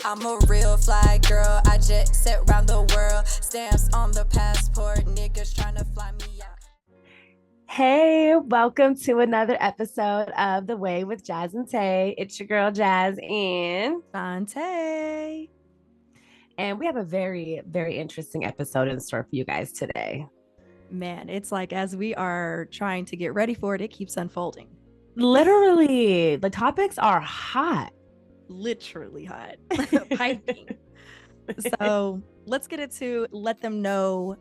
I'm a real fly girl, I jet set round the world. Stamps on the passport, niggas trying to fly me out. Hey, welcome to another episode of The Way with Jazz and Tae. It's your girl Jazz and Tae. And we have a very, very interesting episode in store for you guys today. Man, it's like as we are trying to get ready for it, it keeps unfolding. Literally, the topics are hot. Literally hot. Piping. So let's get into let them know,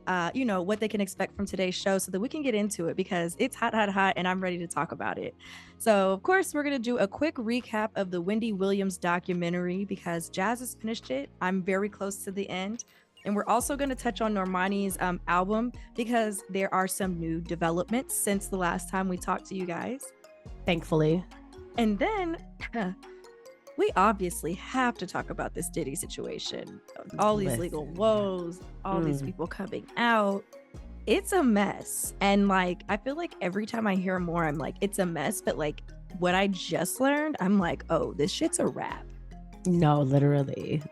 what they can expect from today's show so that we can get into it because it's hot, and I'm ready to talk about it. So, of course, we're going to do a quick recap of the Wendy Williams documentary because Jazz has finished it. I'm very close to the end. And we're also going to touch on Normani's album because there are some new developments since the last time we talked to you guys. Thankfully. And then we obviously have to talk about this Diddy situation. All these legal woes, all these people coming out. It's a mess. And I feel like every time I hear more, I'm like, it's a mess. But what I just learned, I'm like, oh, this shit's a wrap. No, literally.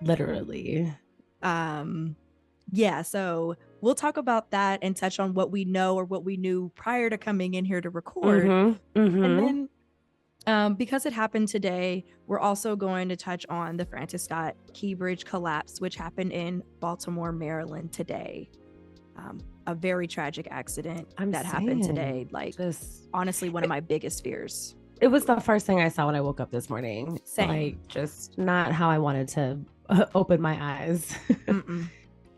Yeah, so we'll talk about that and touch on what we know or what we knew prior to coming in here to record. And then because it happened today, we're also going to touch on the Francis Scott Key Bridge collapse, which happened in Baltimore, Maryland today. A very tragic accident happened today. Honestly, one of my biggest fears. It was the first thing I saw when I woke up this morning. Same. Just not how I wanted to open my eyes.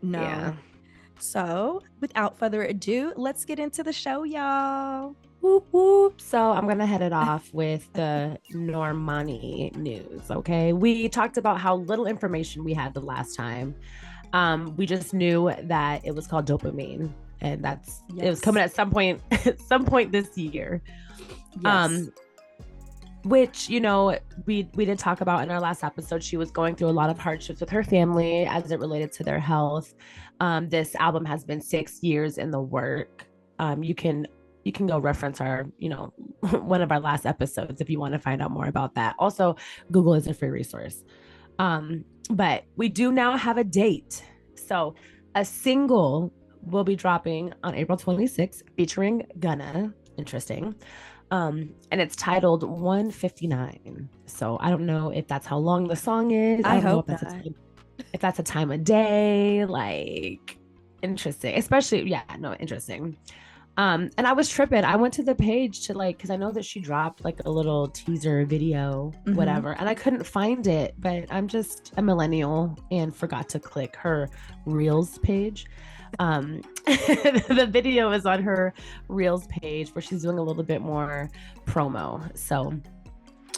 No. Yeah. So without further ado, let's get into the show, y'all. Whoop, whoop. So I'm going to head it off with the Normani news. Okay. We talked about how little information we had the last time. We just knew that it was called dopamine and it was coming at some point this year. Yes. Which, we did talk about in our last episode. She was going through a lot of hardships with her family as it related to their health. This album has been 6 years in the work. You can go reference our, one of our last episodes if you want to find out more about that. Also, Google is a free resource. But we do now have a date. So a single will be dropping on April 26th featuring Gunna. Interesting. And it's titled 159. So I don't know if that's how long the song is. I don't hope know if that's a time of day. Interesting. Especially, interesting. And I was tripping. I went to the page to because I know that she dropped a little teaser video, whatever, and I couldn't find it, but I'm just a millennial and forgot to click her Reels page. The video is on her Reels page where she's doing a little bit more promo. So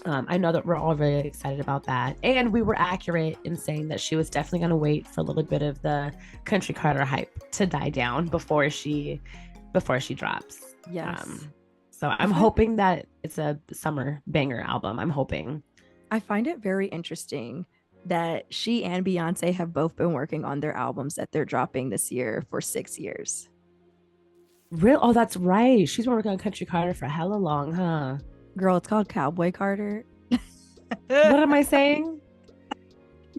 I know that we're all very excited about that. And we were accurate in saying that she was definitely going to wait for a little bit of the Country Carter hype to die down before she drops. Yes. So I'm hoping that it's a summer banger album. I'm hoping. I find it very interesting that she and Beyonce have both been working on their albums that they're dropping this year for 6 years. Real? Oh, that's right. She's been working on Country Carter for hella long, huh? Girl, it's called Cowboy Carter. What am I saying?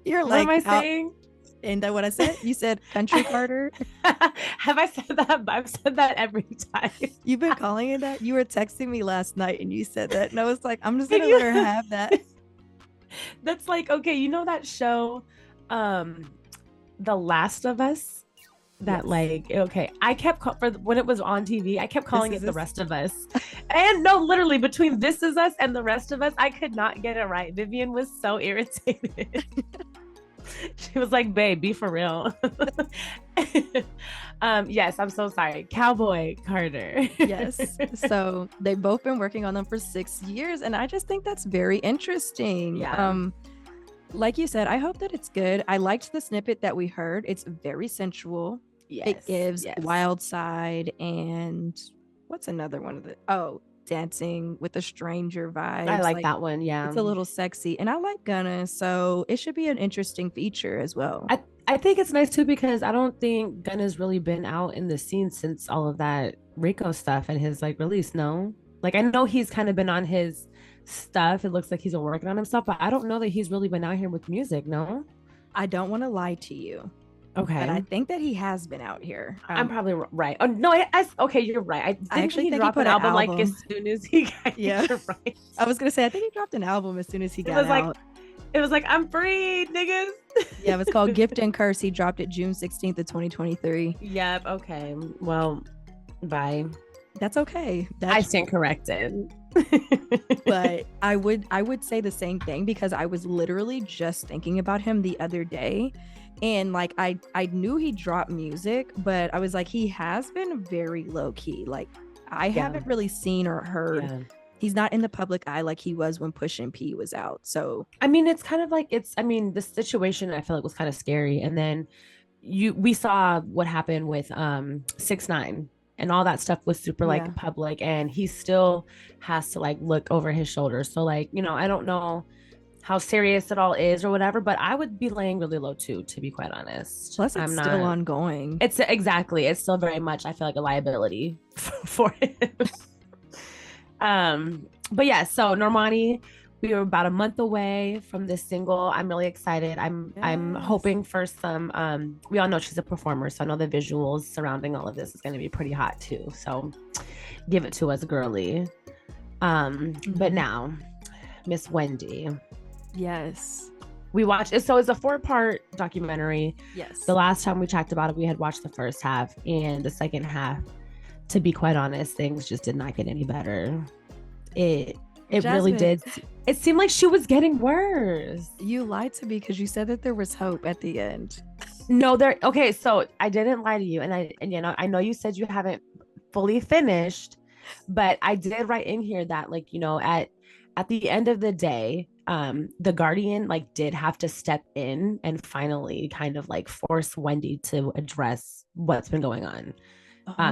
You're what am I saying? And what I said? You said Country Carter. Have I said that? I've said that every time. You've been calling it that? You were texting me last night and you said that. And I was like, I'm just going to let her have that. That's okay, that show, The Last of Us? That okay, I kept when it was on TV, I kept calling it The Rest of Us. And no, literally between This Is Us and The Rest of Us, I could not get it right. Vivian was so irritated. She was like, babe, be for real. Yes, I'm so sorry. Cowboy Carter. Yes. So they've both been working on them for 6 years. And I just think that's very interesting. Yeah. Like you said, I hope that it's good. I liked the snippet that we heard. It's very sensual. Yes. It gives Wild Side and what's another one of the Dancing with a Stranger vibe. I like that one. Yeah. It's a little sexy. And I like Gunna. So it should be an interesting feature as well. I think it's nice too because I don't think Gunna's really been out in the scene since all of that Rico stuff and his release. No, I know he's kind of been on his stuff. It looks like he's been working on himself, but I don't know that he's really been out here with music. No. I don't want to lie to you, Okay. but I think that he has been out here. I'm probably right. Oh no, okay, you're right. I actually think he dropped put an an album like album. as soon as he got. Yeah. You're right. I was gonna say I think he dropped an album as soon as he got was out. It was like, I'm free, niggas. Yeah, it was called Gift and Curse. He dropped it June 16th of 2023. Yep. Okay. Well, bye. That's okay. I stand corrected. But I would say the same thing, because I was literally just thinking about him the other day, and like I knew he dropped music, but I was like, he has been very low key. Like I haven't really seen or heard. Yeah. He's not in the public eye like he was when Push and P was out. So I mean, it's kind of like the situation I feel like was kind of scary. And then we saw what happened with 6ix9ine, and all that stuff was super like public, and he still has to like look over his shoulder. So like, I don't know how serious it all is or whatever, but I would be laying really low too, to be quite honest. Plus it's still ongoing. It's still very much, I feel like, a liability for him. But yeah, so Normani, we were about a month away from this single. I'm really excited. I'm hoping for some we all know she's a performer, so I know the visuals surrounding all of this is going to be pretty hot too. So give it to us, girly. But now, Miss Wendy. Yes. We watched it. So it's a 4-part documentary. Yes. The last time we talked about it, we had watched the first half, and the second half, to be quite honest, things just did not get any better. It really did. It seemed like she was getting worse. You lied to me because you said that there was hope at the end. No, okay, so I didn't lie to you, and I know you said you haven't fully finished, but I did write in here that, like, at the end of the day, the Guardian like did have to step in and finally kind of like force Wendy to address what's been going on.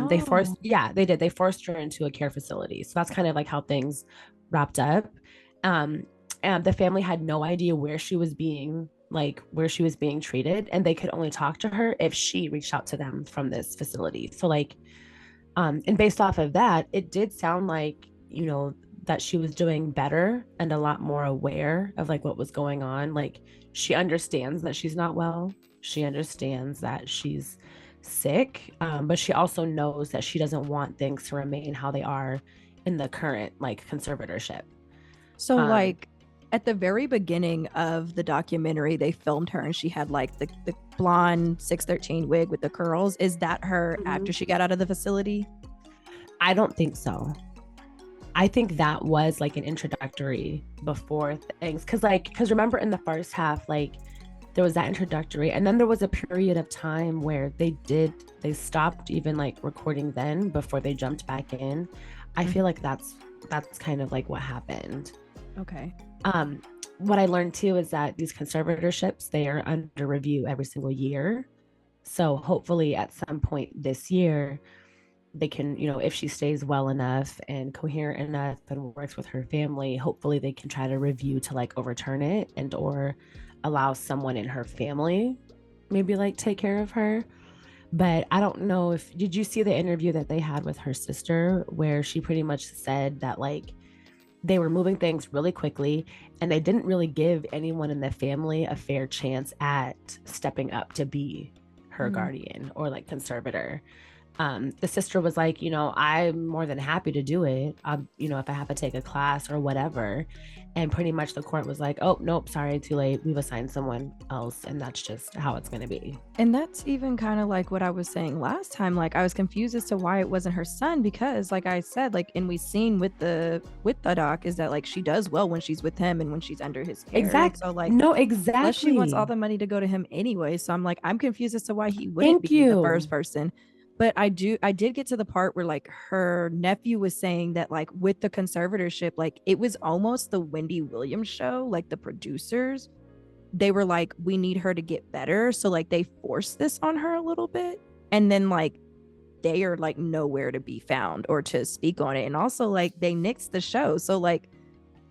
They forced her into a care facility. So that's kind of like how things wrapped up. And the family had no idea where she was being treated, and they could only talk to her if she reached out to them from this facility. So like, and based off of that, it did sound like, that she was doing better and a lot more aware of like what was going on. Like, she understands that she's not well. She understands that she's sick, but she also knows that she doesn't want things to remain how they are in the current like conservatorship. So like at the very beginning of the documentary, they filmed her and she had like the blonde 613 wig with the curls. Is that her after she got out of the facility? I don't think so. I think that was like an introductory before things, because remember in the first half, like, there was that introductory, and then there was a period of time where they stopped even like recording then before they jumped back in. I feel like that's kind of like what happened. Okay. What I learned too is that these conservatorships, they are under review every single year. So hopefully at some point this year, they can, if she stays well enough and coherent enough and works with her family, hopefully they can try to review to like overturn it and or allow someone in her family maybe like take care of her. But I don't know did you see the interview that they had with her sister, where she pretty much said that like they were moving things really quickly and they didn't really give anyone in the family a fair chance at stepping up to be her guardian or like conservator. The sister was like, I'm more than happy to do it. If I have to take a class or whatever. And pretty much the court was like, oh, nope, sorry, too late. We've assigned someone else. And that's just how it's going to be. And that's even kind of like what I was saying last time. Like, I was confused as to why it wasn't her son, because like I said, like, and we've seen with the doc is that like she does well when she's with him and when she's under his care. Exactly. So like, no, exactly. Unless she wants all the money to go to him anyway. So I'm like, I'm confused as to why he wouldn't be the first person. But I did get to the part where like her nephew was saying that like with the conservatorship, like it was almost the Wendy Williams show, like the producers, they were like, we need her to get better. So like they forced this on her a little bit. And then like they are like nowhere to be found or to speak on it. And also like they nixed the show. So like,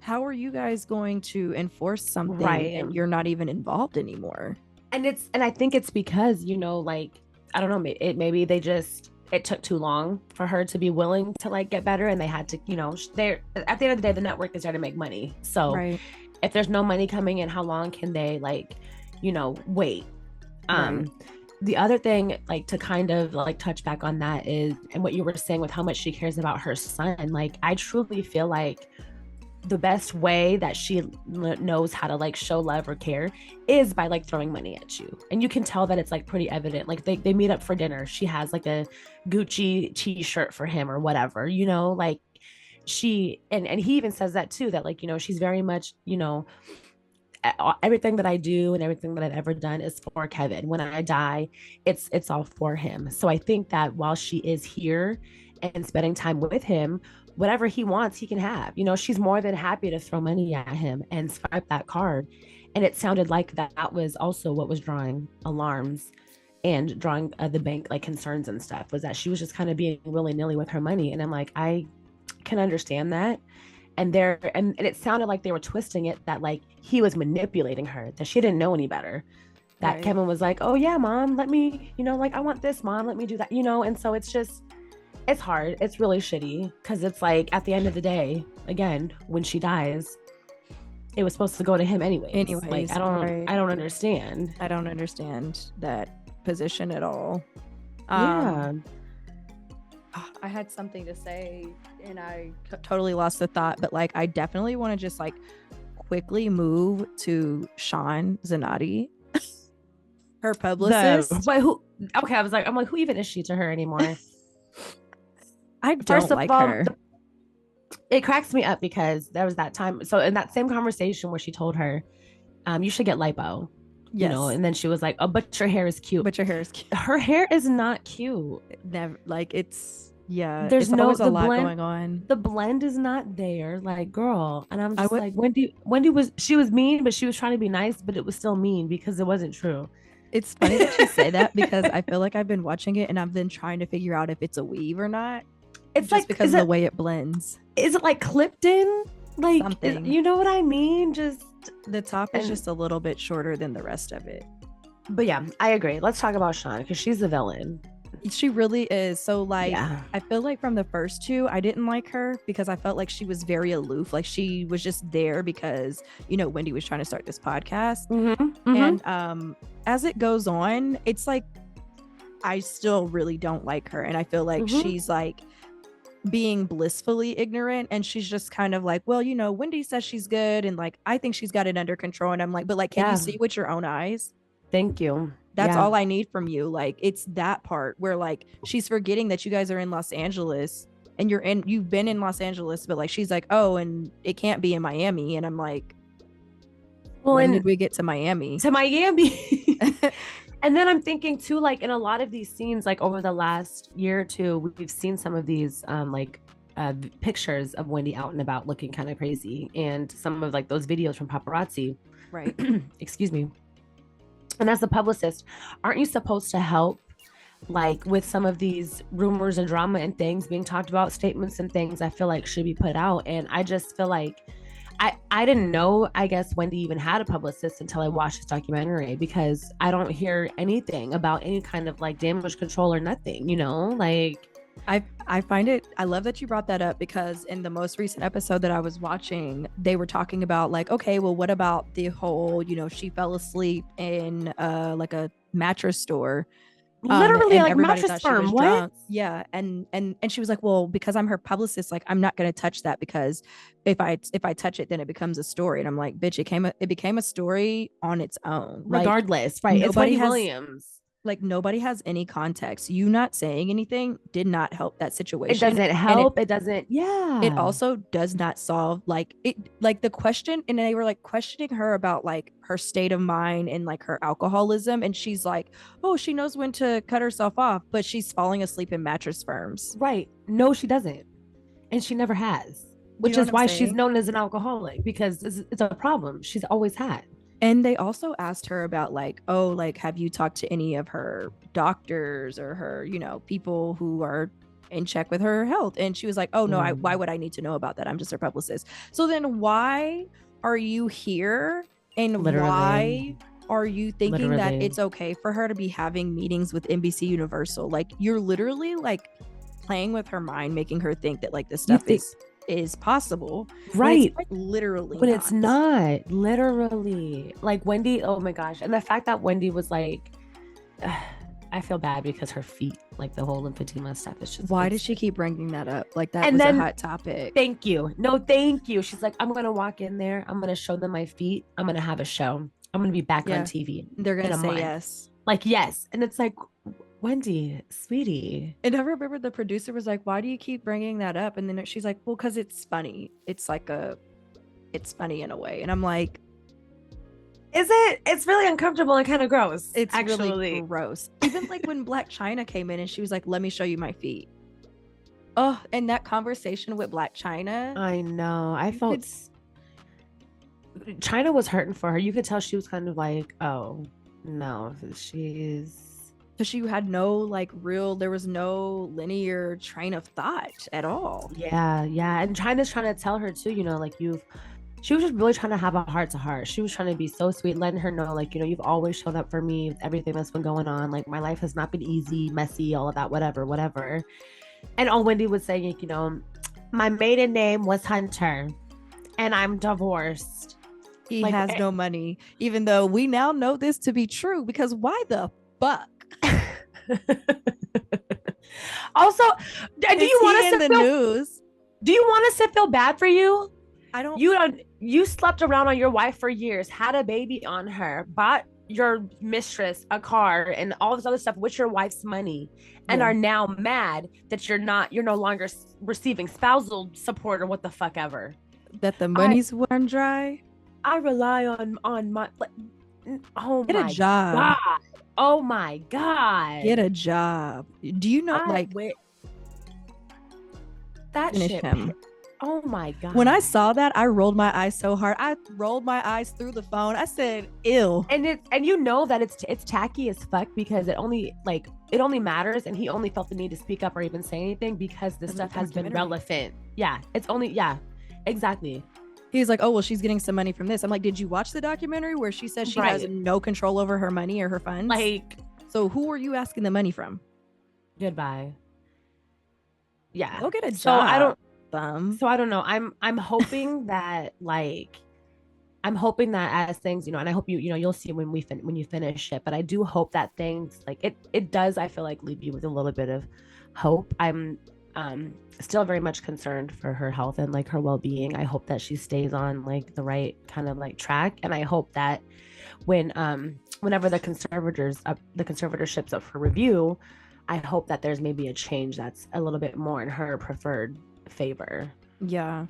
how are you guys going to enforce something and you're not even involved anymore? And I think it's because, like, I don't know, maybe it took too long for her to be willing to like get better, and they had to, they're at the end of the day, the network is there to make money. So if there's no money coming in, how long can they like, wait. The other thing, like, to kind of like touch back on that is, and what you were saying with how much she cares about her son, like, I truly feel like the best way that she knows how to like show love or care is by like throwing money at you. And you can tell that it's like pretty evident. Like they meet up for dinner. She has like a Gucci t-shirt for him or whatever, like she, and he even says that too, that like, she's very much, everything that I do and everything that I've ever done is for Kevin. When I die, it's all for him. So I think that while she is here and spending time with him, whatever he wants, he can have. She's more than happy to throw money at him and swipe that card. And it sounded like that was also what was drawing alarms and drawing the bank like concerns and stuff, was that she was just kind of being willy-nilly with her money. And I'm like, I can understand that. And it sounded like they were twisting it that like he was manipulating her, that she didn't know any better. That right. Kevin was like, oh yeah, mom, let me, like I want this, mom, let me do that, and so it's hard. It's really shitty because it's like at the end of the day, again, when she dies, it was supposed to go to him anyways. Like I don't understand. I don't understand that position at all. Yeah. I had something to say and I totally lost the thought, but like I definitely want to just like quickly move to Sean Zanotti, her publicist. But who? Okay, I'm like, who even is she to her anymore? I don't like her. It cracks me up because there was that time. So in that same conversation where she told her, you should get lipo. Yes. And then she was like, oh, but your hair is cute. Her hair is not cute. Never, like there's a lot blend, going on. The blend is not there, like, girl. And I'm just like, Wendy was mean, but she was trying to be nice, but it was still mean because it wasn't true. It's funny that you say that because I feel like I've been watching it and I've been trying to figure out if it's a weave or not. It's just like because of the way it blends. Is it like clipped in? Like, you know what I mean? Just the top is just a little bit shorter than the rest of it. But yeah, I agree. Let's talk about Sean because she's the villain. She really is. So like, I feel like from the first two, I didn't like her because I felt like she was very aloof. Like she was just there because, Wendy was trying to start this podcast. And as it goes on, it's like, I still really don't like her. And I feel like she's like being blissfully ignorant. And she's just kind of like, well, Wendy says she's good. And like, I think she's got it under control. And I'm like, but like, can you see with your own eyes? Thank you. That's all I need from you. Like, it's that part where like she's forgetting that you guys are in Los Angeles and you've been in Los Angeles, but like she's like, oh, and it can't be in Miami. And I'm like, well, when did we get to Miami? And then I'm thinking too, like in a lot of these scenes, like over the last year or two, we've seen some of these pictures of Wendy out and about looking kind of crazy, and some of like those videos from paparazzi. Right. Excuse me. And as a publicist, aren't you supposed to help like with some of these rumors and drama and things being talked about, statements and things I feel like should be put out? And I just feel like I didn't know, I guess, Wendy even had a publicist until I watched this documentary, because I don't hear anything about any kind of like damage control or nothing, like I find it, I love that you brought that up, because in the most recent episode that I was watching, they were talking about like, okay, well, what about the whole, she fell asleep in like a mattress store. Literally like mattress firm. What? Drunk. Yeah. And she was like, well, because I'm her publicist, like I'm not going to touch that, because if I touch it, then it becomes a story. And I'm like, bitch, it became a story on its own. Regardless. Like, right. It's Wendy Williams. Like nobody has any context. You not saying anything did not help that situation. It doesn't help. It doesn't. Yeah. It also does not solve the question. And they were like questioning her about like her state of mind and like her alcoholism. And she's like, oh, she knows when to cut herself off, but she's falling asleep in mattress firms. Right. No, she doesn't. And she never has, which is why she's known as an alcoholic, because it's a problem she's always had. And they also asked her about like, oh, like, have you talked to any of her doctors or her, people who are in check with her health? And she was like, oh, no, why would I need to know about that? I'm just her publicist. So then why are you here? And why are you thinking that it's okay for her to be having meetings with NBC Universal? Like, you're literally like playing with her mind, making her think that like this stuff is is possible. Right. But it's literally But not. it's not literally like Wendy. Oh my gosh. And the fact that Wendy was like, I feel bad because her feet, like the whole lymphedema stuff, is just. Why does she keep bringing that up? Like that And was then, a hot topic. Thank you. No, thank you. She's like, I'm gonna walk in there. I'm gonna show them my feet. I'm gonna have a show. I'm gonna be back on TV. They're gonna say month. yes. Like yes. And it's like, Wendy, sweetie. And I remember the producer was like, why do you keep bringing that up? And then she's like, well, because it's funny. It's funny in a way. And I'm like, is it? It's really uncomfortable and kind of gross. It's actually really gross. Even like when Black China came in and she was like, let me show you my feet. Oh, and that conversation with Black China. I know. I felt China was hurting for her. You could tell she was kind of like, oh no, she's. Because she had no like there was no linear train of thought at all. Yeah. And China's trying to tell her too, like she was just really trying to have a heart to heart. She was trying to be so sweet, letting her know, like, you've always shown up for me with everything that's been going on. Like, my life has not been easy, messy, all of that, whatever. And all Wendy was saying, my maiden name was Hunter and I'm divorced. He has no money, even though we now know this to be true, because why the fuck? Also, do you want us to feel news? Do you want us to feel bad for you? I don't. You slept around on your wife for years, had a baby on her, bought your mistress a car and all this other stuff with your wife's money, and are now mad that you're no longer receiving spousal support or what the fuck ever. That the money's run dry. I rely on my. Oh Get my a job. God. Oh my God. Get a job. Do you know that finish shit? Him. Oh my God. When I saw that, I rolled my eyes so hard. I rolled my eyes through the phone. I said, ew. And that it's tacky as fuck, because it only matters, and he only felt the need to speak up or even say anything because this stuff has been relevant. Yeah. Exactly. He's like, oh, well, she's getting some money from this. I'm like, did you watch the documentary where she says she has no control over her money or her funds? Like, so who are you asking the money from? Goodbye. Yeah. Go get a job. So I don't know. I'm hoping that as things, and I hope you'll see when you finish it, but I do hope that things like it does, I feel like, leave you with a little bit of hope. I'm still very much concerned for her health and like her well-being. I hope that she stays on like the right kind of like track, and I hope that whenever the conservatorship's up for review, I hope that there's maybe a change that's a little bit more in her preferred favor. Yeah.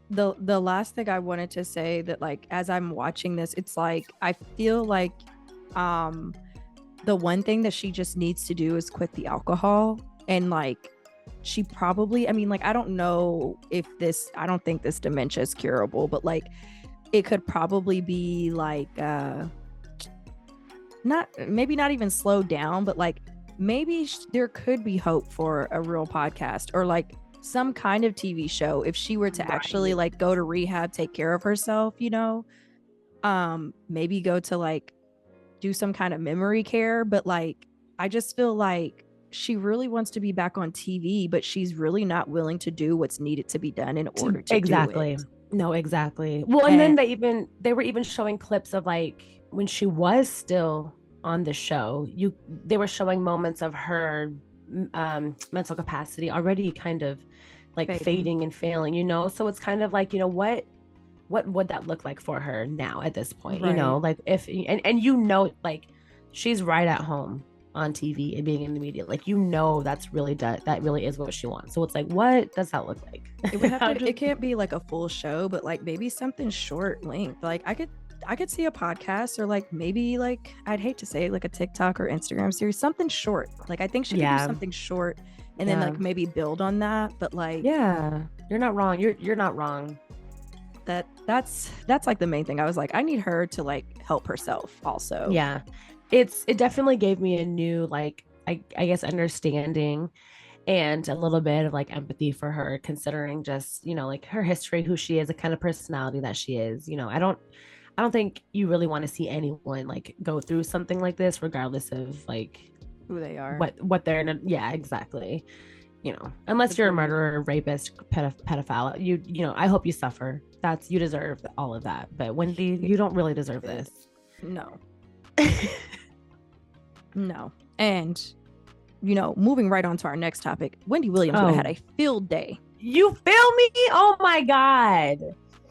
The last thing I wanted to say, that like as I'm watching this, it's like I feel like the one thing that she just needs to do is quit the alcohol. And like she probably, I mean, like, I don't know if I don't think this dementia is curable, but like it could probably be like not even slowed down, but like maybe there could be hope for a real podcast or like some kind of TV show if she were to actually like go to rehab, take care of herself, maybe go to like do some kind of memory care. But like I just feel like she really wants to be back on TV, but she's really not willing to do what's needed to be done in order to do it. No, exactly. Well, and then they were even showing clips of like when she was still on the show, they were showing moments of her mental capacity already kind of like fading and failing, so it's kind of like, what would that look like for her now at this point? Like if and like she's right at home on TV and being in the media, like that's really that really is what she wants. So it's like, what does that look like? It can't be like a full show, but like maybe something short length. Like I could see a podcast, or like maybe like, I'd hate to say it, like a TikTok or Instagram series, something short. Like I think she could do something short and then like maybe build on that. But like, yeah, you're not wrong. You're not wrong. That's like the main thing. I was like, I need her to like help herself also. Yeah. It definitely gave me a new, like, I guess, understanding and a little bit of like empathy for her, considering just, like her history, who she is, the kind of personality that she is. I don't think you really want to see anyone like go through something like this, regardless of like who they are, what they're in. Yeah, exactly. you know, unless you're a murderer, rapist, pedophile, you know, I hope you suffer. You deserve all of that. But Wendy, you don't really deserve this. No. No. And, you know, moving right on to our next topic, Wendy Williams would have had a field day. You feel me? Oh my God.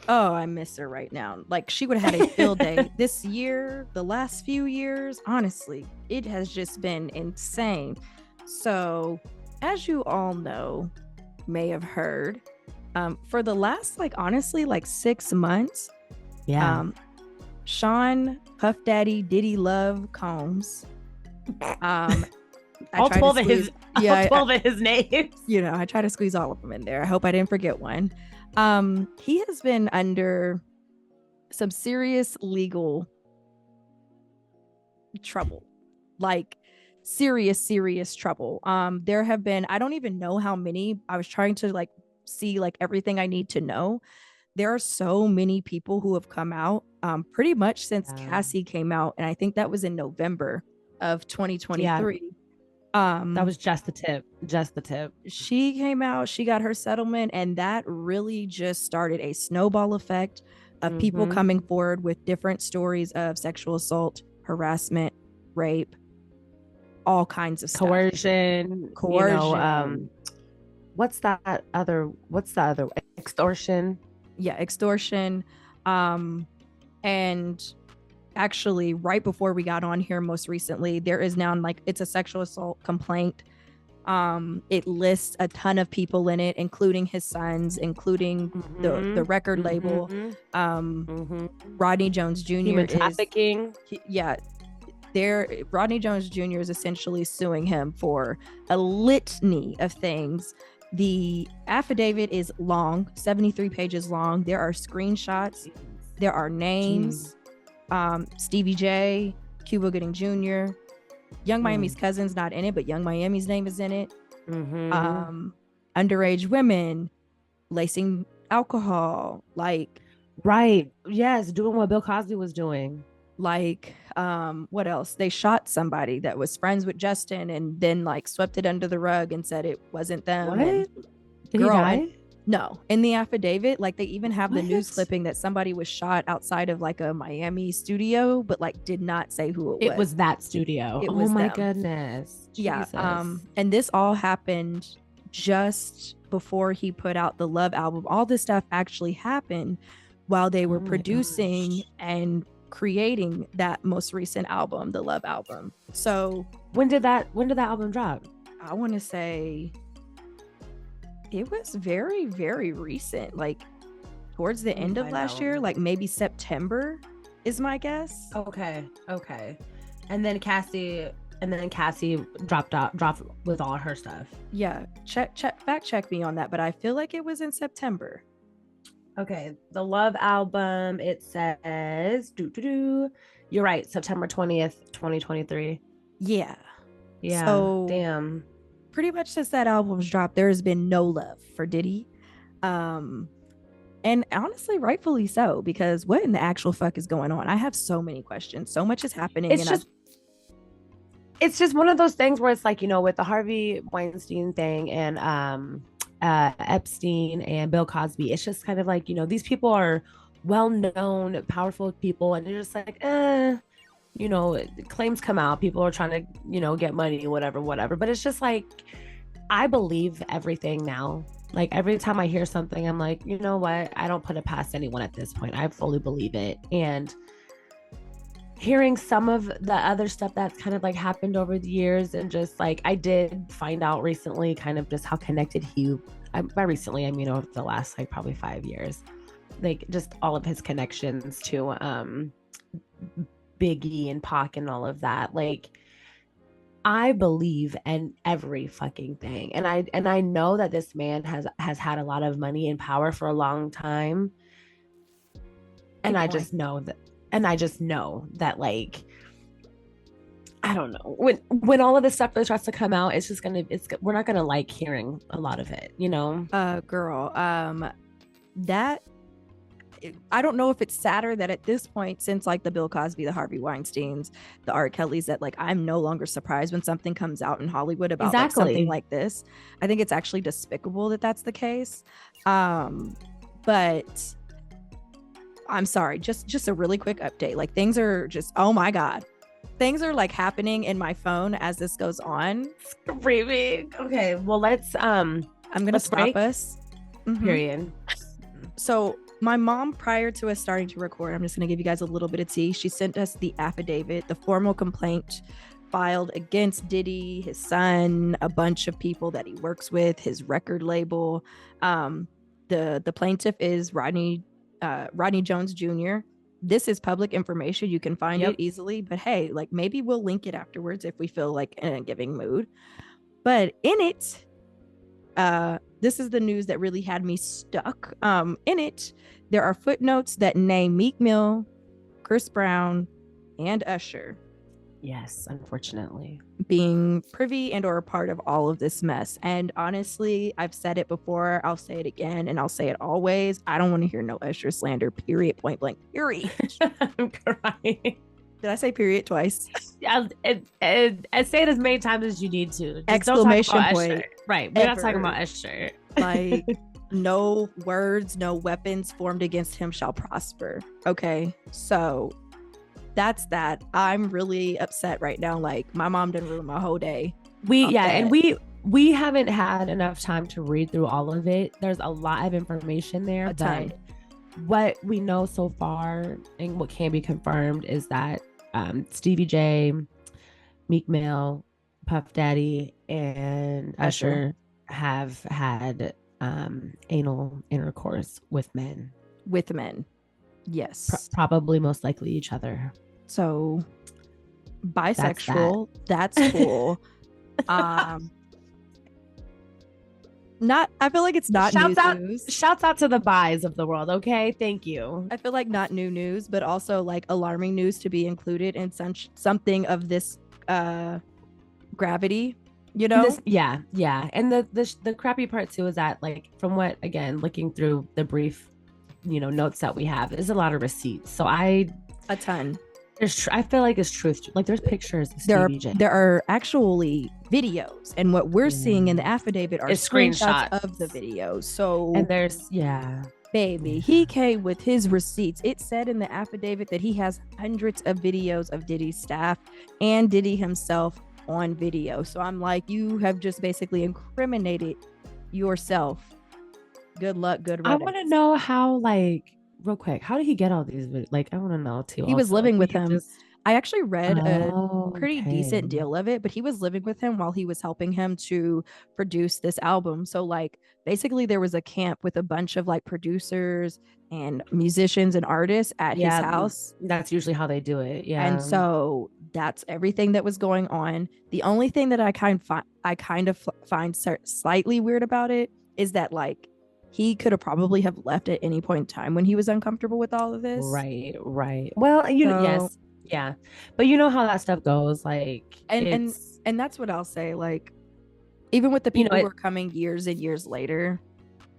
Oh, I miss her right now. Like, she would have had a field day this year, the last few years. Honestly, it has just been insane. So, as you all know, may have heard, for the last, like, honestly, like 6 months, Sean, Puff Daddy, Diddy Love Combs, all 12 of his names. You know, I try to squeeze all of them in there. I hope I didn't forget one. He has been under some serious legal trouble, like serious trouble. There have been, I don't even know how many. I was trying to like see like everything I need to know. There are so many people who have come out pretty much since Cassie came out, and I think that was in November of 2023. That was just the tip. She came out, she got her settlement, and that really just started a snowball effect of people coming forward with different stories of sexual assault, harassment, rape, all kinds of stuff. Coercion. You know, what's the other extortion? Yeah, extortion. And actually, right before we got on here most recently, there is now like it's a sexual assault complaint. It lists a ton of people in it, including his sons, including the record label. Rodney Jones Jr. Human trafficking. Rodney Jones Jr. is essentially suing him for a litany of things. The affidavit is long, 73 pages long. There are screenshots. There are names. Stevie J, Cuba Gooding Jr., Young Miami's cousin's not in it, but Young Miami's name is in it. Underage women, lacing alcohol, like doing what Bill Cosby was doing. Like, what else? They shot somebody that was friends with Justin and then like swept it under the rug and said it wasn't them. What? Did he die? No, in the affidavit, like they even have the news clipping that somebody was shot outside of like a Miami studio, but like did not say who it was. It was that studio. Oh my goodness. Yeah. And this all happened just before he put out the Love album. All this stuff actually happened while they were producing and creating that most recent album, the Love album. So when did that album drop? I want to say it was very, very recent, like towards the end of last year, like maybe September is my guess. Okay. And then Cassie dropped with all her stuff. Yeah, fact check me on that, but I feel like it was in September. Okay, the Love album, it says you're right, September 20th, 2023. Yeah. So damn. Pretty much since that album's dropped, there has been no love for Diddy. And honestly, rightfully so, because what in the actual fuck is going on? I have so many questions. So much is happening. It's just one of those things where it's like, you know, with the Harvey Weinstein thing and Epstein and Bill Cosby, it's just kind of like, you know, these people are well-known, powerful people, and they're just like, you know, claims come out, people are trying to, you know, get money, whatever, but it's just like, I believe everything now. Like every time I hear something, I'm like, you know what, I don't put it past anyone at this point. I fully believe it. And hearing some of the other stuff that's kind of like happened over the years, and just like I did find out recently kind of just how connected by recently I mean over the last like probably 5 years, like just all of his connections to Biggie and Pac and all of that. Like I believe in every fucking thing, and I know that this man has had a lot of money and power for a long time, and I just know that like I don't know, when all of this stuff starts to come out, we're not gonna like hearing a lot of it, you know. Girl, that I don't know if it's sadder that at this point, since like the Bill Cosby, the Harvey Weinsteins, the R. Kellys, that like I'm no longer surprised when something comes out in Hollywood about like something like this. I think it's actually despicable that that's the case. But I'm sorry, just a really quick update. Like things are just, oh my God. Things are like happening in my phone as this goes on. Screaming. Okay, well let's I'm gonna stop us. Period. So my mom, prior to us starting to record, I'm just gonna give you guys a little bit of tea. She sent us the affidavit, the formal complaint filed against Diddy, his son, a bunch of people that he works with, his record label. The plaintiff is Rodney Jones Jr. This is public information. You can find it easily, but hey, like maybe we'll link it afterwards if we feel like in a giving mood. But in it, this is the news that really had me stuck. In it, there are footnotes that name Meek Mill, Chris Brown, and Usher. Yes, unfortunately. Being privy and or a part of all of this mess. And honestly, I've said it before, I'll say it again, and I'll say it always. I don't want to hear no Usher slander, period, point blank, period. I'm crying. Did I say period twice? Yeah, and say it as many times as you need to. Just exclamation point. Usher. Right, we're not talking about Usher. Like, no words, no weapons formed against him shall prosper. Okay, so that's that. I'm really upset right now. Like my mom didn't ruin my whole day. And we haven't had enough time to read through all of it. There's a lot of information there, but what we know so far and what can be confirmed is that Stevie J, Meek Mill, Puff Daddy, and Usher have had anal intercourse with men. Yes. Probably most likely each other. So bisexual, that's cool. I feel like it's not news. Shouts out to the bis of the world, okay? Thank you. I feel like not new news, but also like alarming news to be included in something of this gravity, you know? Yeah. And the crappy part too is that, like, from what, again, looking through the brief notes that we have, is a lot of receipts. So a ton. I feel like it's truth. Like there's pictures. There are actually videos, and what we're seeing in the affidavit are screenshots of the videos. So and there's baby, he came with his receipts. It said in the affidavit that he has hundreds of videos of Diddy's staff and Diddy himself on video. So I'm like, you have just basically incriminated yourself. Good luck, good riddance. I want to know how, like, real quick, how did he get all these? Like, I want to know too. He was living with him. I actually read a pretty decent deal of it, but he was living with him while he was helping him to produce this album. So like basically there was a camp with a bunch of like producers and musicians and artists at his house. That's usually how they do it. Yeah. And so that's everything that was going on. The only thing that I kind of find slightly weird about it is that like he could have probably have left at any point in time when he was uncomfortable with all of this. Right. Well, yes. Yeah. But you know how that stuff goes. Like, and that's what I'll say. Like, even with the people who are coming years and years later.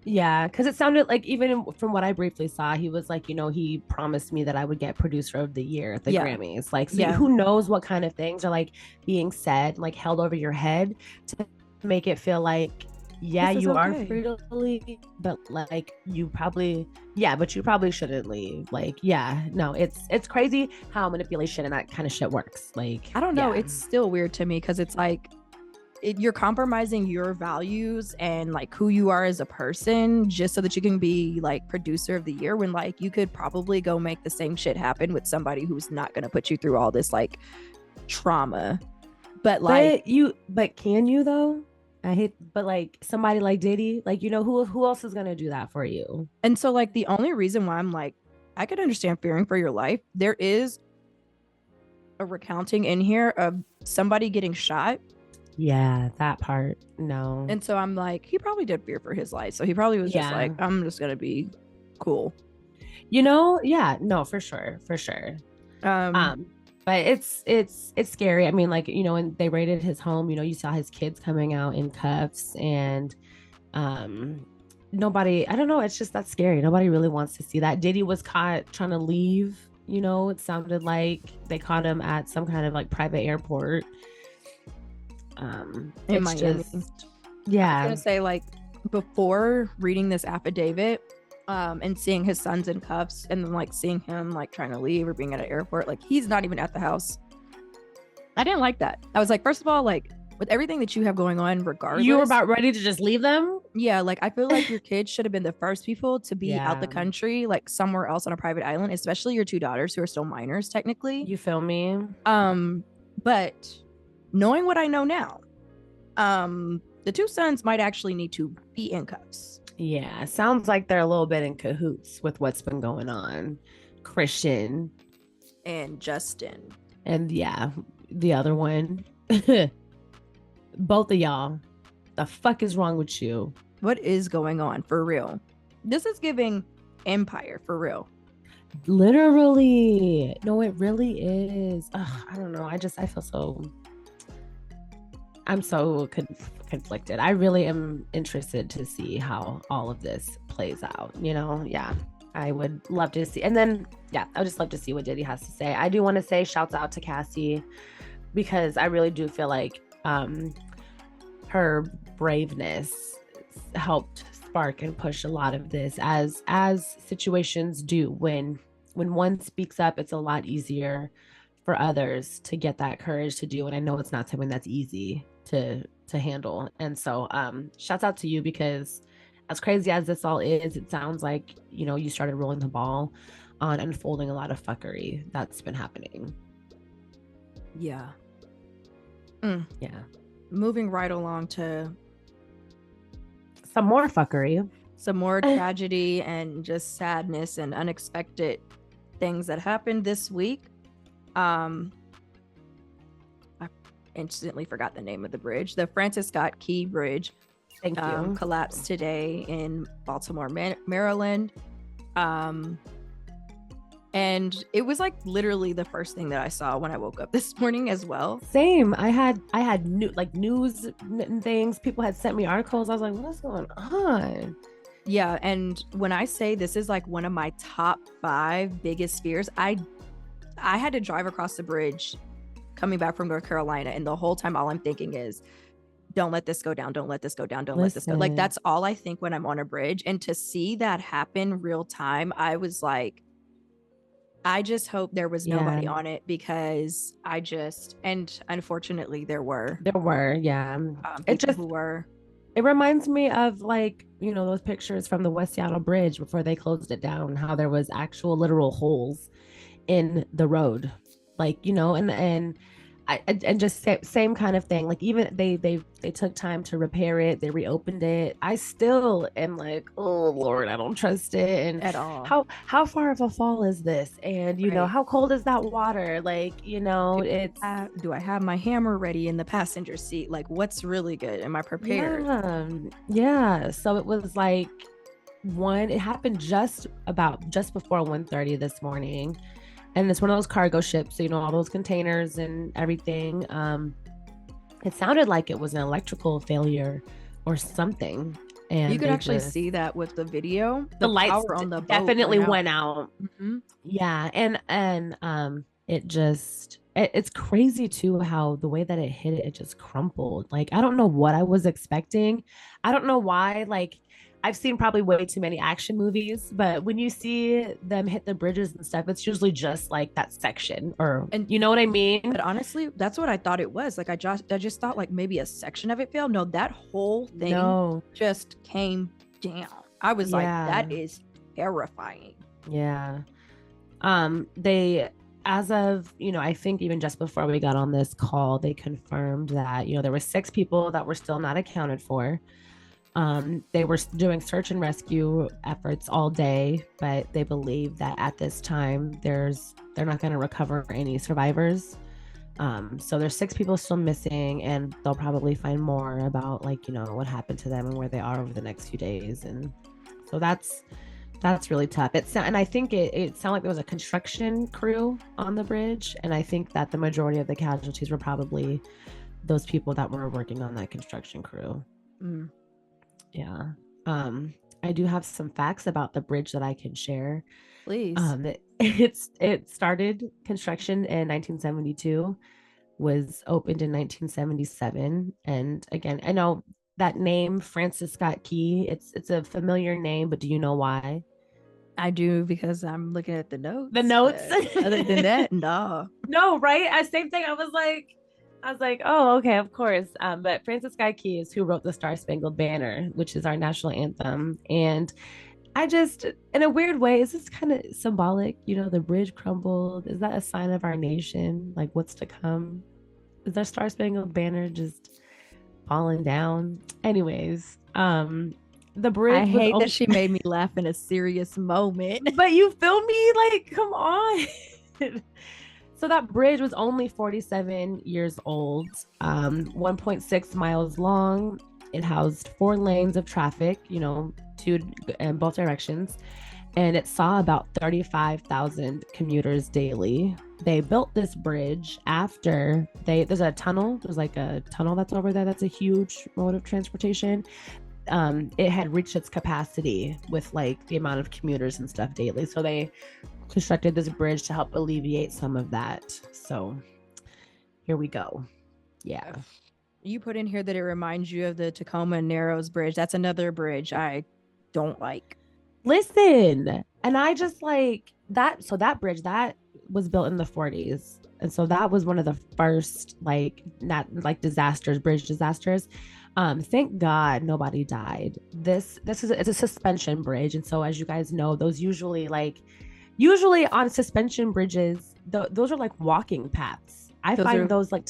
Yeah. Cause it sounded like, even from what I briefly saw, he was like, he promised me that I would get producer of the year at the Grammys. Like, so who knows what kind of things are like being said, like held over your head to make it feel like, you are free to leave, but like you probably shouldn't leave. Like, no, it's crazy how manipulation and that kind of shit works. Like, I don't know, it's still weird to me because it's like you're compromising your values and like who you are as a person just so that you can be like producer of the year, when like you could probably go make the same shit happen with somebody who's not going to put you through all this like trauma. But can you though? But like somebody like Diddy, like, who else is gonna do that for you? And so like the only reason why I'm like, I could understand fearing for your life. There is a recounting in here of somebody getting shot. Yeah, that part. No. And so I'm like, he probably did fear for his life. So he probably was just like, I'm just gonna be cool. Yeah, no, for sure. But it's scary. I mean, like, when they raided his home, you saw his kids coming out in cuffs, and nobody, I don't know, it's just that's scary. Nobody really wants to see that. Diddy was caught trying to leave, it sounded like they caught him at some kind of like private airport. In Miami. Yeah. I was gonna say, like, before reading this affidavit, and seeing his sons in cuffs, and then like seeing him like trying to leave or being at an airport, like he's not even at the house. I didn't like that. I was like, first of all, like with everything that you have going on, regardless, you were about ready to just leave them. Yeah, like I feel like your kids should have been the first people to be out the country, like somewhere else on a private island, especially your two daughters who are still minors technically. You feel me? But knowing what I know now, the two sons might actually need to be in cuffs. Yeah, sounds like they're a little bit in cahoots with what's been going on. Christian and Justin. And yeah, the other one. Both of y'all. The fuck is wrong with you? What is going on for real? This is giving Empire for real. Literally. No, it really is. Ugh, I don't know. I feel so... I'm so conflicted. I really am interested to see how all of this plays out. Yeah, I would love to see. And then, yeah, I would just love to see what Diddy has to say. I do want to say shouts out to Cassie, because I really do feel like her braveness helped spark and push a lot of this, as situations do. When one speaks up, it's a lot easier for others to get that courage to do. And I know it's not something that's easy to handle. And so shouts out to you, because as crazy as this all is, it sounds like you started rolling the ball on unfolding a lot of fuckery that's been happening. Yeah. Yeah. Moving right along to some more fuckery, some more tragedy and just sadness and unexpected things that happened this week. I instantly forgot the name of the bridge. The Francis Scott Key Bridge collapsed today in Baltimore, Maryland. And it was like literally the first thing that I saw when I woke up this morning as well. Same. I had news and things. People had sent me articles. I was like, what's going on? Yeah. And when I say this is like one of my top 5 biggest fears, I had to drive across the bridge coming back from North Carolina, and the whole time all I'm thinking is, don't let this go down, don't let this go down, don't let this go. Like, that's all I think when I'm on a bridge. And to see that happen real time, I was like, I just hope there was nobody on it, because and unfortunately there were. Yeah. It reminds me of like, those pictures from the West Seattle Bridge before they closed it down, how there was actual literal holes in the road, like, and just same kind of thing. Like, even they took time to repair it, they reopened it. I still am like, oh Lord, I don't trust it. And at all. How far of a fall is this? And how cold is that water? Like, it's do I have my hammer ready in the passenger seat? Like, what's really good? Am I prepared? Yeah. So it was like it happened just before 1:30 this morning. And it's one of those cargo ships, so all those containers and everything. It sounded like it was an electrical failure or something. And you could actually see that with the video. The lights on the boat definitely went out. Mm-hmm. Yeah, and it's crazy too how the way that it hit it just crumpled. Like, I don't know what I was expecting. I don't know why. Like, I've seen probably way too many action movies, but when you see them hit the bridges and stuff, it's usually just like that section, and you know what I mean? But honestly, that's what I thought it was. Like, I just thought like maybe a section of it failed. No, that whole thing just came down. I was like, that is terrifying. Yeah. They, as of, I think even just before we got on this call, they confirmed that, there were 6 people that were still not accounted for. They were doing search and rescue efforts all day, but they believe that at this time they're not going to recover any survivors. So there's 6 people still missing, and they'll probably find more about what happened to them and where they are over the next few days. And so that's really tough. And I think it sounded like there was a construction crew on the bridge, and I think that the majority of the casualties were probably those people that were working on that construction crew. Mm. Yeah. I do have some facts about the bridge that I can share. Please. It started construction in 1972, was opened in 1977, and again, I know that name Francis Scott Key. It's a familiar name, but do you know why? I do because I'm looking at the notes. The notes. Other than that, no. No, right? Same thing. I was like, oh, okay, of course. But Francis Guy Key is who wrote the Star Spangled Banner, which is our national anthem. And I just, in a weird way, is this kind of symbolic? You know, the bridge crumbled. Is that a sign of our nation? Like what's to come? Is our Star Spangled Banner just falling down? Anyways, the bridge. I hate that she made me laugh in a serious moment. But you feel me? Like, come on. So that bridge was only 47 years old, 1.6 miles long. It housed 4 lanes of traffic, you know, two in both directions, and it saw about 35,000 commuters daily. They built this bridge after there's a tunnel. There's like a tunnel that's over there. That's a huge mode of transportation. It had reached its capacity with like the amount of commuters and stuff daily. So they constructed this bridge to help alleviate some of that. So here we go. Yeah. You put in here that it reminds you of the Tacoma Narrows Bridge. That's another bridge I don't like. Listen, and I just like that. So that bridge that was built in the 40s. And so that was one of the first like not like disasters, bridge disasters. Thank God nobody died. It's a suspension bridge. And so as you guys know, those usually on suspension bridges, those are like walking paths. I find those like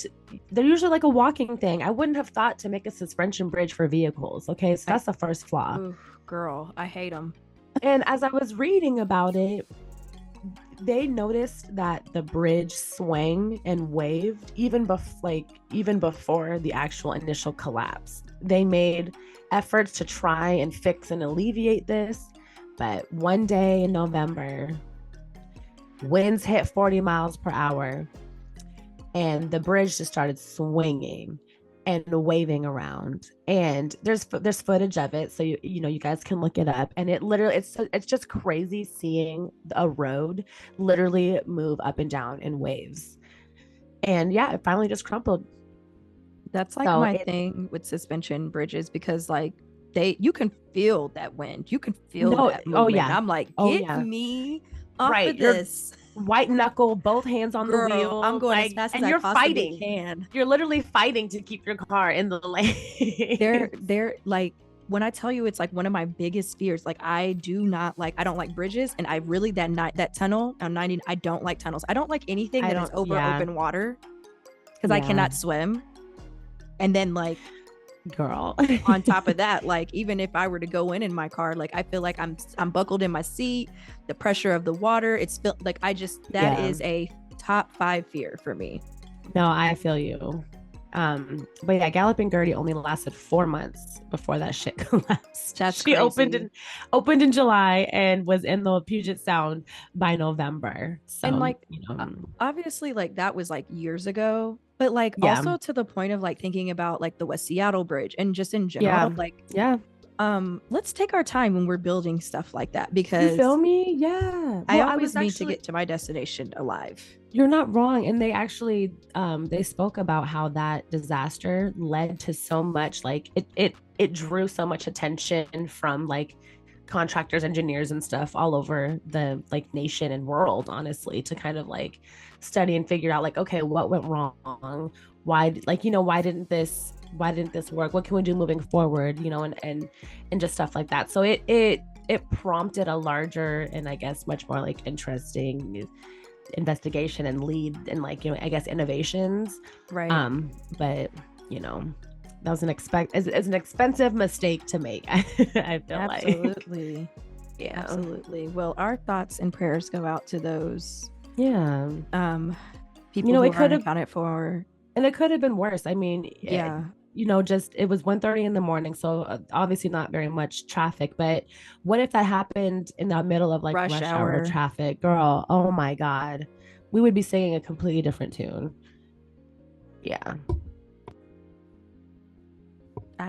they're usually like a walking thing. I wouldn't have thought to make a suspension bridge for vehicles. Okay, so that's the first flaw. Oof, girl, I hate them. And as I was reading about it, they noticed that the bridge swung and waved even before the actual initial collapse. They made efforts to try and fix and alleviate this, but one day in November, winds hit 40 miles per hour and the bridge just started swinging and waving around. And there's footage of it, so you guys can look it up. And it literally it's just crazy seeing a road literally move up and down in waves. And yeah, it finally just crumpled. That's like my thing with suspension bridges, because like you can feel that wind, you can feel that movement. Oh yeah, I'm like, get me off of this. White knuckle, both hands on the wheel. I'm going as fast as I possibly can. You're literally fighting to keep your car in the lane. They're like, when I tell you, it's like one of my biggest fears. Like I don't like bridges, and I really that tunnel on 90. I don't like tunnels. I don't like anything that is over open water because I cannot swim. And then like, girl, on top of that, like even if I were to go in my car, like I feel like I'm buckled in my seat, the pressure of the water, it's like that is a top 5 fear for me. No, I feel you. But yeah, Galloping Gertie only lasted 4 months before that shit collapsed. She opened in July and was in the Puget Sound by November. So, and like, obviously like that was like years ago, but like also to the point of like thinking about like the West Seattle Bridge and just in general, let's take our time when we're building stuff like that, because you feel me? Yeah. I always need to get to my destination alive. You're not wrong. And they actually they spoke about how that disaster led to so much, like it drew so much attention from like contractors, engineers and stuff all over the like nation and world, honestly, to kind of like study and figure out like, okay, what went wrong? Why didn't this work? What can we do moving forward? And just stuff like that. So it prompted a larger and I guess much more like interesting investigation and lead and like, I guess innovations. Right. But that was an expensive mistake to make. I feel absolutely. Like. Yeah. Absolutely. Well, our thoughts and prayers go out to those. Yeah. People who aren't accounted for. And it could have been worse. I mean, yeah. It was 1:30 in the morning, so obviously not very much traffic. But what if that happened in the middle of like rush hour traffic, girl? Oh my God, we would be singing a completely different tune. Yeah,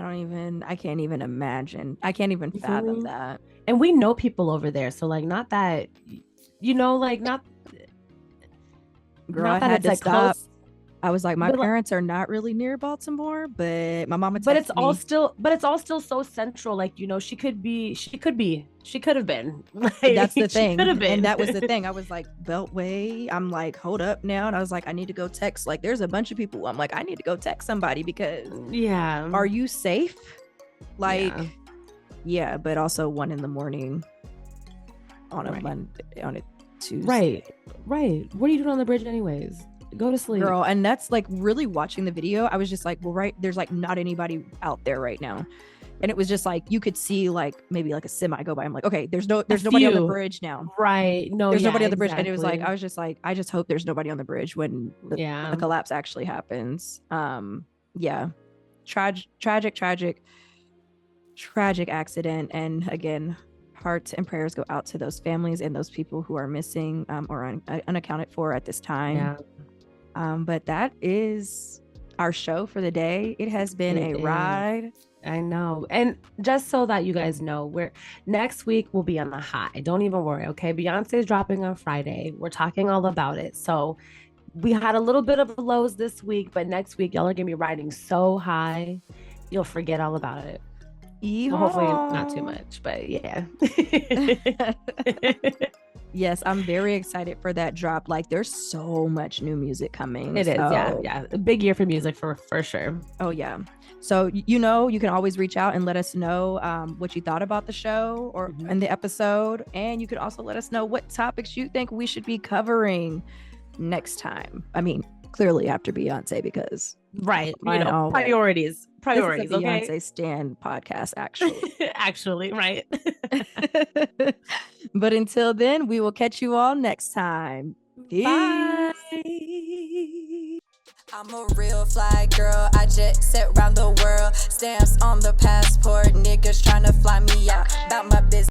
I can't even imagine. I can't even fathom that. And we know people over there. So like, not that, like not Girl, not I that had it's to like stop. close. I was like, my But, parents are not really near Baltimore, but my mama but it's texted all me. still so central. Like, she could have been. Like, That's the she thing. could have been. And that was the thing. I was like, Beltway. I'm like, hold up now. And I was like, I need to go text. Like, there's a bunch of people. I'm like, I need to go text somebody because Yeah. are you safe? Like, Yeah. yeah, but also 1 a.m. on a Right. Monday, on a Tuesday. Right. What are you doing on the bridge anyways? Go to sleep. Girl, and that's like really watching the video. I was just like, well, right, there's like not anybody out there right now. And it was just like you could see like maybe like a semi go by. I'm like, okay, there's nobody on the few. bridge now. Right. No, There's yeah, nobody on the bridge. And it was like, exactly. I was just like, I just hope there's nobody on the bridge when the collapse actually happens. Yeah. Tragic accident. And again, hearts and prayers go out to those families and those people who are missing or unaccounted for at this time. Yeah. But that is our show for the day. It has been a ride. I know. And just so that you guys know, next week we'll be on the high. Don't even worry, okay? Beyonce's dropping on Friday. We're talking all about it. So we had a little bit of lows this week, but next week y'all are gonna be riding so high, you'll forget all about it. Well, hopefully not too much, but yeah. Yes, I'm very excited for that drop. Like, there's so much new music coming. It is, yeah. A big year for music for sure. Oh yeah. So you can always reach out and let us know what you thought about the show or in the episode, and you can also let us know what topics you think we should be covering next time. I mean, clearly after Beyonce, because priorities. This is a Okay? Beyonce Stan podcast, actually. Actually, right. But until then, we will catch you all next time. Peace. Bye. I'm a real fly girl, I jet set round the world. Stamps on the passport, niggas tryna fly me out. About my business.